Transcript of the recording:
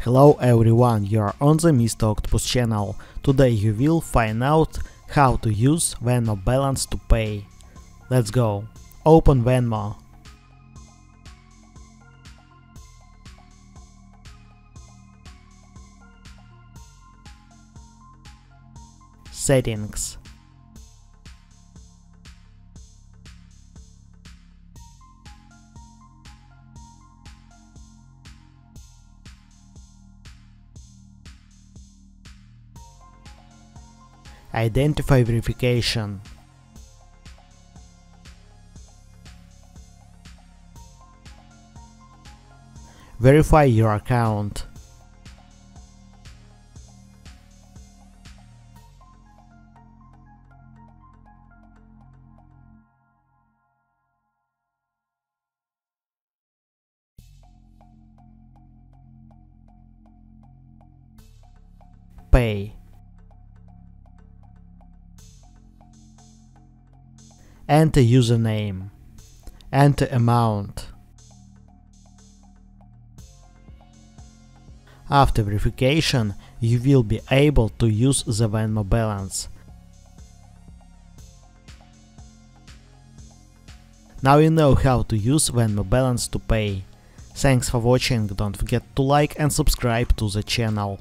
Hello everyone, you are on the Mr. Octopus channel. Today you will find out how to use Venmo balance to pay. Let's go. Open Venmo. Settings. Identify verification. Verify your account. Pay. Enter username. Enter amount. After verification, you will be able to use the Venmo balance. Now you know how to use Venmo balance to pay. Thanks for watching, don't forget to like and subscribe to the channel.